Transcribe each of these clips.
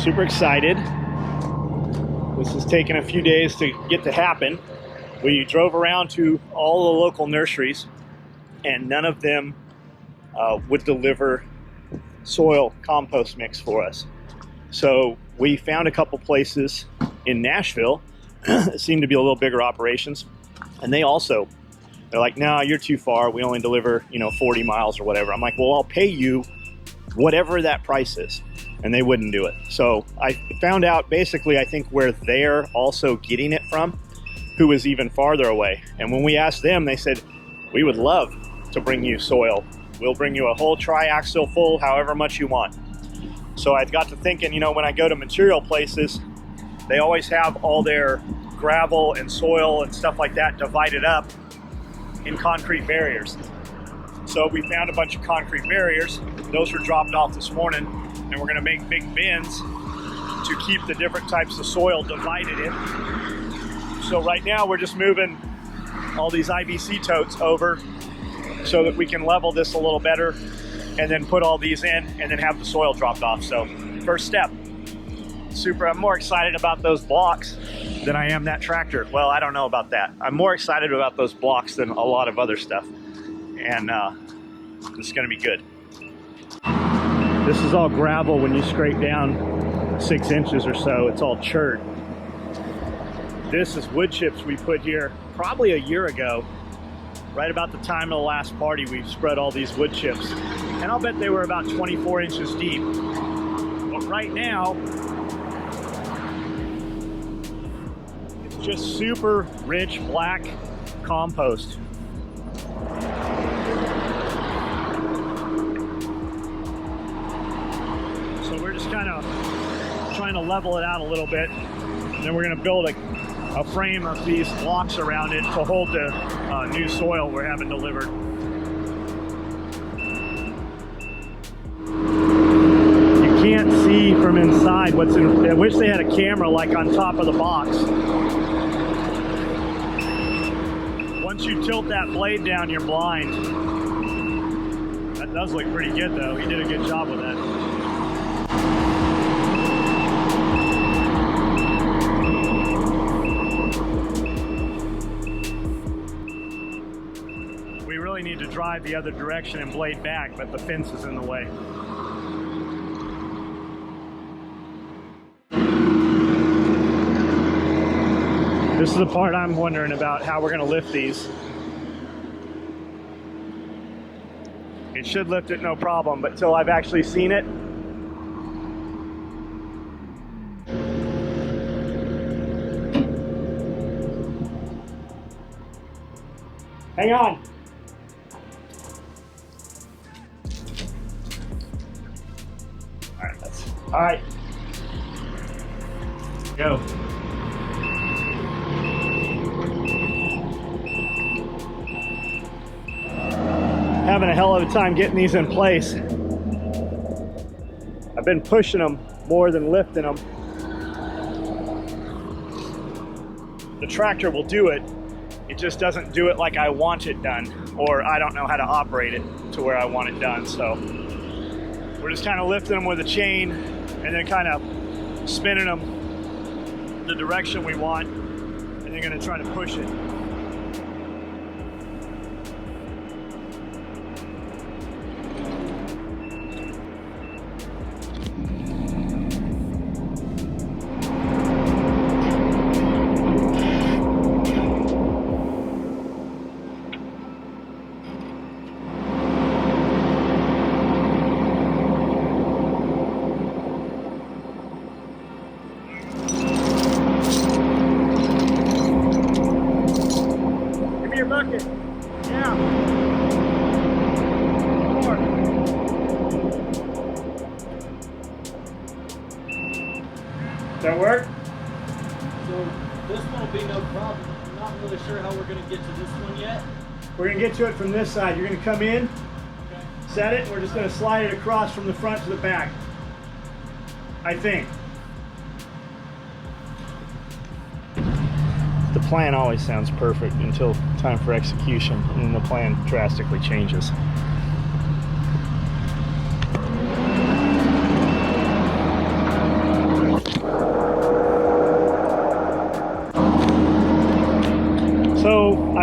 Super excited. This has taken a few days to get to happen. We drove around to all the local nurseries and none of them would deliver soil compost mix for us. So we found a couple places in Nashville that seem to be a little bigger operations, and they're like, no, you're too far. We only deliver, 40 miles or whatever. I'm like, well, I'll pay you whatever that price is. And they wouldn't do it. So I found out basically, I think where they're also getting it from, who is even farther away. And when we asked them, they said, we would love to bring you soil. We'll bring you a whole triaxial full, however much you want. So I got to thinking, when I go to material places, they always have all their gravel and soil and stuff like that divided up in concrete barriers. So we found a bunch of concrete barriers. Those were dropped off this morning, and we're gonna make big bins to keep the different types of soil divided in. So right now we're just moving all these IBC totes over so that we can level this a little better and then put all these in and then have the soil dropped off. So first step. I'm more excited about those blocks than I am that tractor. Well, I don't know about that. I'm more excited about those blocks than a lot of other stuff. And this is gonna be good. This is all gravel. When you scrape down 6 inches or so, it's all chert. This is wood chips we put here probably a year ago. Right about the time of the last party, we spread all these wood chips. And I'll bet they were about 24 inches deep. But right now, it's just super rich black compost. So we're just kind of trying to level it out a little bit. And then we're going to build a frame of these blocks around it to hold the new soil we're having delivered. You can't see from inside what's in. I wish they had a camera like on top of the box. Once you tilt that blade down, you're blind. That does look pretty good though. He did a good job with that. Need to drive the other direction and blade back, but the fence is in the way. This is the part I'm wondering about, how we're going to lift these. It should lift it no problem, but till I've actually seen it, hang on. All right, go. Having a hell of a time getting these in place. I've been pushing them more than lifting them. The tractor will do it. It just doesn't do it like I want it done, or I don't know how to operate it to where I want it done. So we're just kind of lifting them with a chain and then kind of spinning them the direction we want, and then going to try to push it. Bucket. Yeah. More. Does that work? So this one will be no problem. I'm not really sure how we're going to get to this one yet. We're going to get to it from this side. You're going to come in, Okay. set it, and we're just going to slide it across from the front to the back. I think. The plan always sounds perfect until time for execution, and then the plan drastically changes.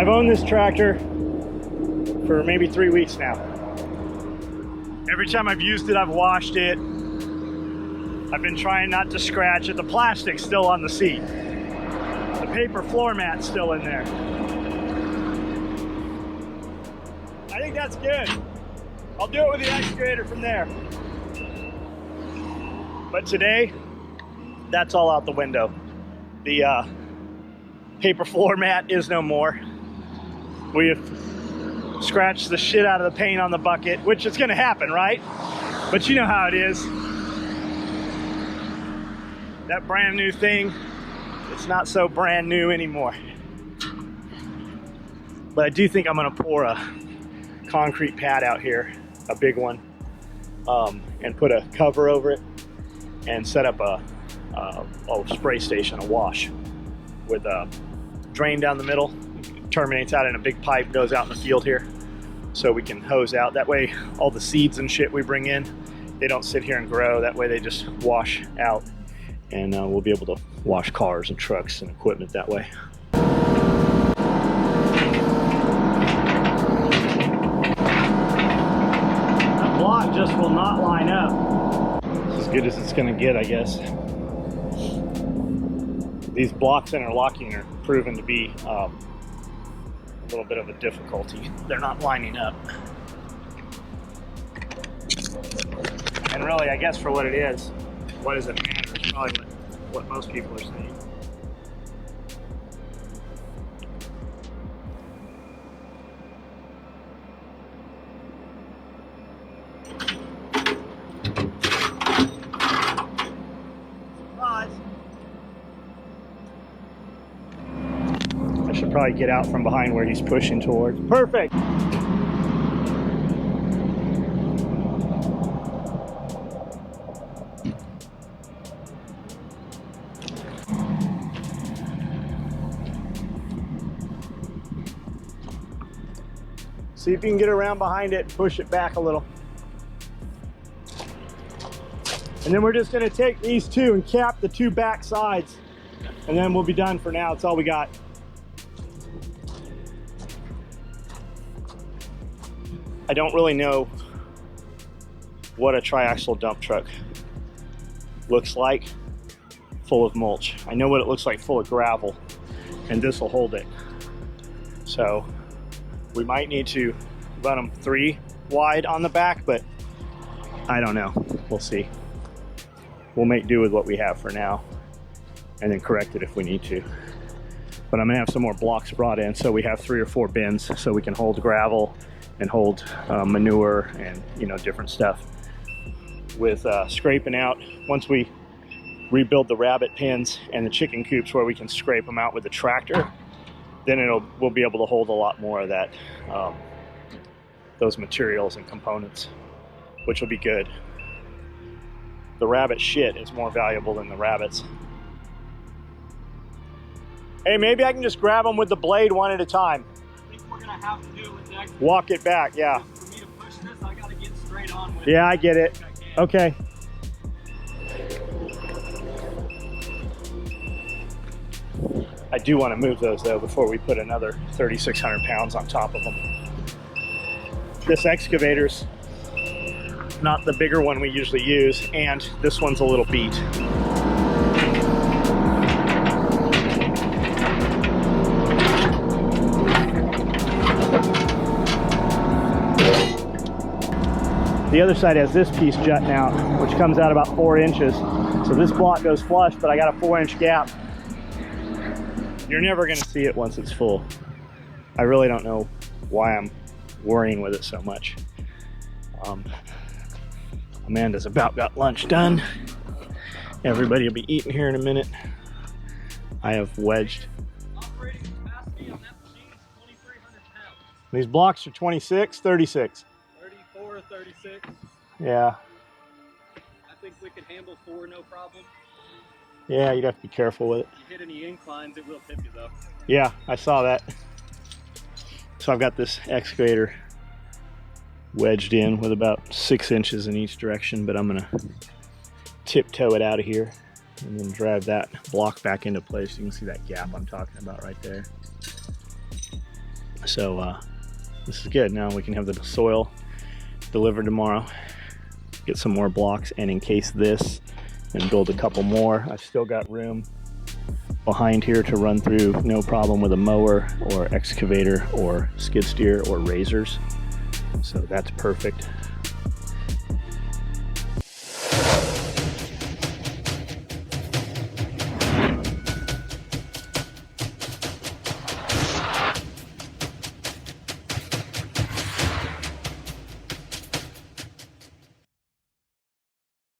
I've owned this tractor for maybe 3 weeks now. Every time I've used it, I've washed it. I've been trying not to scratch it. The plastic's still on the seat. The paper floor mat's still in there. I think that's good. I'll do it with the excavator from there. But today, that's all out the window. The paper floor mat is no more. We have scratched the shit out of the paint on the bucket, which is gonna happen, right? But you know how it is. That brand new thing, it's not so brand new anymore. But I do think I'm gonna pour a concrete pad out here, a big one, and put a cover over it and set up a spray station, a wash with a drain down the middle, terminates out in a big pipe, goes out in the field here so we can hose out. That way all the seeds and shit we bring in, they don't sit here and grow. That way they just wash out, and we'll be able to wash cars and trucks and equipment that way. That block just will not line up. As good as it's gonna get, I guess. These blocks interlocking are proven to be a little bit of a difficulty. They're not lining up. And really, I guess for what it is, what does it matter? It's probably what most people are saying. Probably get out from behind where he's pushing towards. Perfect. See if you can get around behind it and push it back a little. And then we're just going to take these two and cap the two back sides, and then we'll be done for now. That's all we got. I don't really know what a triaxle dump truck looks like full of mulch. I know what it looks like full of gravel, and this will hold it. So we might need to run them 3 wide on the back, but I don't know. We'll see. We'll make do with what we have for now and then correct it if we need to. But I'm gonna have some more blocks brought in, so we have 3 or 4 bins so we can hold gravel and hold manure and, you know, different stuff. With scraping out, once we rebuild the rabbit pens and the chicken coops where we can scrape them out with the tractor, then we'll be able to hold a lot more of that, those materials and components, which will be good. The rabbit shit is more valuable than the rabbits. Hey, maybe I can just grab them with the blade one at a time. I think we're gonna have to do it with the excavator. Walk it back, yeah. For me to push this, I gotta get straight on with it. Yeah, I get it. Okay. I do want to move those though before we put another 3,600 pounds on top of them. This excavator's not the bigger one we usually use, and this one's a little beat. The other side has this piece jutting out, which comes out about 4 inches. So this block goes flush, but I got a 4-inch gap. You're never gonna see it once it's full. I really don't know why I'm worrying with it so much. Amanda's about got lunch done. Everybody will be eating here in a minute. I have wedged. Operating capacity on that machine is 2,300 pounds. These blocks are 26, 36. 34, 36. Yeah. I think we can handle 4, no problem. Yeah, you'd have to be careful with it. If you hit any inclines, it will tip you though. Yeah, I saw that. So I've got this excavator wedged in with about 6 inches in each direction, but I'm gonna tiptoe it out of here and then drive that block back into place. You can see that gap I'm talking about right there. So this is good. Now we can have the soil delivered tomorrow, get some more blocks and encase this and build a couple more. I've still got room behind here to run through, no problem with a mower or excavator or skid steer or razors. So that's perfect.